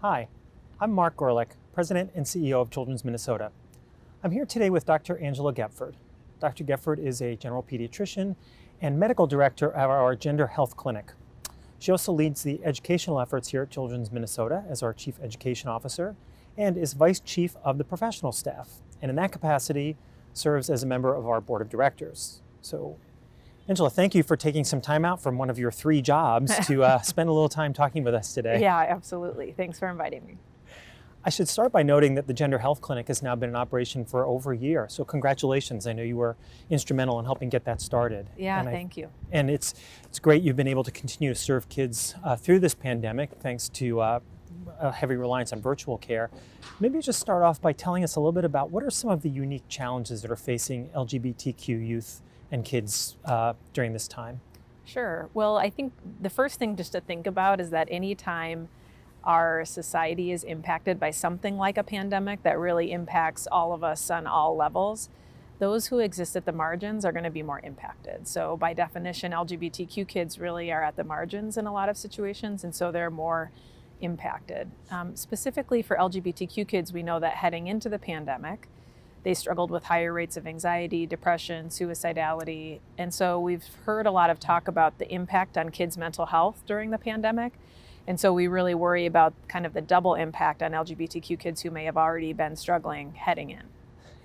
Hi, I'm Marc Gorelick, President and CEO of Children's Minnesota. I'm here today with Dr. Angela Goepferd. Dr. Goepferd is a general pediatrician and medical director of our Gender Health Clinic. She also leads the educational efforts here at Children's Minnesota as our Chief Education Officer and is Vice Chief of the professional staff, and in that capacity serves as a member of our board of directors. So, Angela, thank you for taking some time out from one of your 3 jobs to spend a little time talking with us today. Yeah, absolutely. Thanks for inviting me. I should start by noting that the Gender Health Clinic has now been in operation for over a year. So congratulations. I know you were instrumental in helping get that started. Yeah, thank you. And it's great you've been able to continue to serve kids through this pandemic thanks to a heavy reliance on virtual care. Maybe just start off by telling us a little bit about what are some of the unique challenges that are facing LGBTQ youth and kids during this time? Sure. Well, I think the first thing just to think about is that anytime our society is impacted by something like a pandemic that really impacts all of us on all levels, those who exist at the margins are going to be more impacted. So by definition, LGBTQ kids really are at the margins in a lot of situations, and so they're more impacted. Specifically for LGBTQ kids, we know that heading into the pandemic, they struggled with higher rates of anxiety, depression, suicidality. And so we've heard a lot of talk about the impact on kids' mental health during the pandemic. And so we really worry about kind of the double impact on LGBTQ kids who may have already been struggling heading in.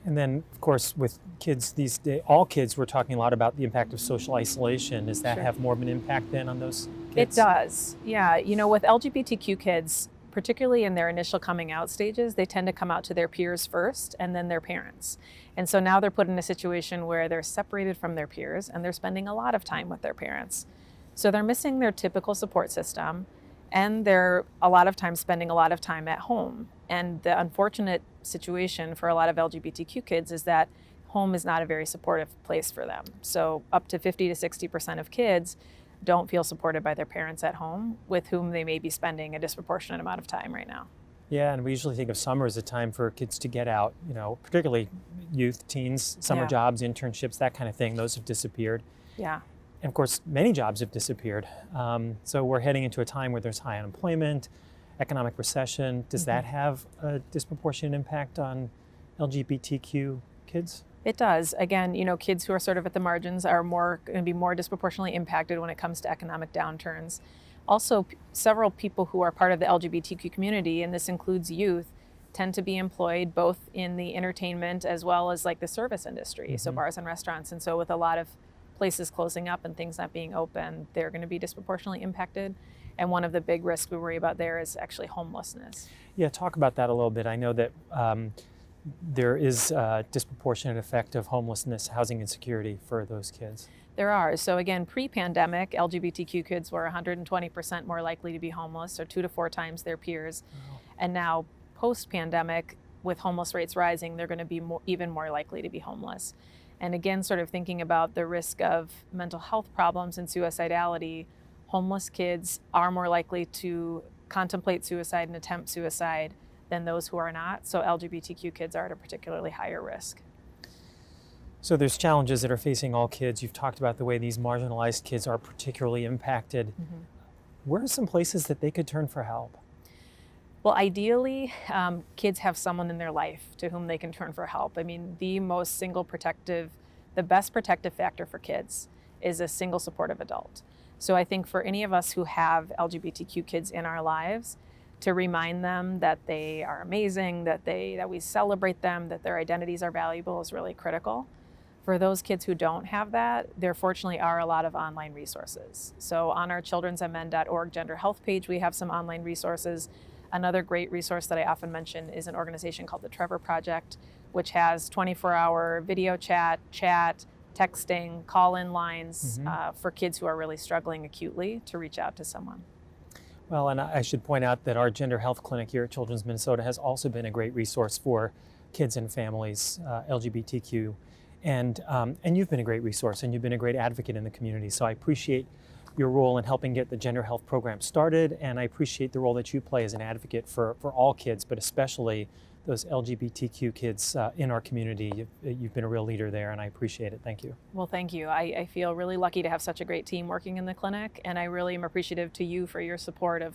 And then, of course, with kids these days, all kids, we're talking a lot about the impact of social isolation. Does that have more of an impact then on those kids? It does. Yeah. You know, with LGBTQ kids, particularly in their initial coming out stages, they tend to come out to their peers first and then their parents. And so now they're put in a situation where they're separated from their peers and they're spending a lot of time with their parents. So they're missing their typical support system, and they're a lot of time spending a lot of time at home. And the unfortunate situation for a lot of LGBTQ kids is that home is not a very supportive place for them. So up to 50 to 60% of kids don't feel supported by their parents at home, with whom they may be spending a disproportionate amount of time right now. Yeah, and we usually think of summer as a time for kids to get out, you know, particularly youth, teens, summer jobs, internships, that kind of thing. Those have disappeared. Yeah. And of course, many jobs have disappeared. So we're heading into a time where there's high unemployment, economic recession. Does that have a disproportionate impact on LGBTQ kids? It does. Again, you know, kids who are sort of at the margins are going to be more disproportionately impacted when it comes to economic downturns. Also, several people who are part of the LGBTQ community, and this includes youth, tend to be employed both in the entertainment as well as like the service industry, so bars and restaurants. And so with a lot of places closing up and things not being open, they're going to be disproportionately impacted. And one of the big risks we worry about there is actually homelessness. Yeah, talk about that a little bit. I know that there is a disproportionate effect of homelessness, housing insecurity for those kids. There are. So again, pre-pandemic, LGBTQ kids were 120% more likely to be homeless, or 2 to 4 times their peers. Wow. And now post-pandemic, with homeless rates rising, they're going to be even more likely to be homeless. And again, sort of thinking about the risk of mental health problems and suicidality, homeless kids are more likely to contemplate suicide and attempt suicide than those who are not. So LGBTQ kids are at a particularly higher risk. So there's challenges that are facing all kids. You've talked about the way these marginalized kids are particularly impacted. Where are some places that they could turn for help? Well, ideally, kids have someone in their life to whom they can turn for help. I mean, the best protective factor for kids is a single supportive adult. So I think for any of us who have LGBTQ kids in our lives, to remind them that they are amazing, that we celebrate them, that their identities are valuable is really critical. For those kids who don't have that, there fortunately are a lot of online resources. So on our childrensandmen.org gender health page, we have some online resources. Another great resource that I often mention is an organization called the Trevor Project, which has 24-hour video chat, texting, call-in lines for kids who are really struggling acutely to reach out to someone. Well, and I should point out that our Gender Health Clinic here at Children's Minnesota has also been a great resource for kids and families, LGBTQ. And you've been a great resource, and you've been a great advocate in the community. So I appreciate your role in helping get the gender health program started, and I appreciate the role that you play as an advocate for all kids, but especially those LGBTQ kids in our community. You've been a real leader there, and I appreciate it. Thank you. Well, thank you. I feel really lucky to have such a great team working in the clinic, and I really am appreciative to you for your support of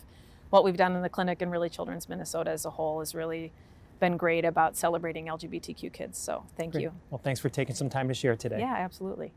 what we've done in the clinic and really Children's Minnesota as a whole has really been great about celebrating LGBTQ kids. So thank Great. you. Well, thanks for taking some time to share today. Yeah, absolutely.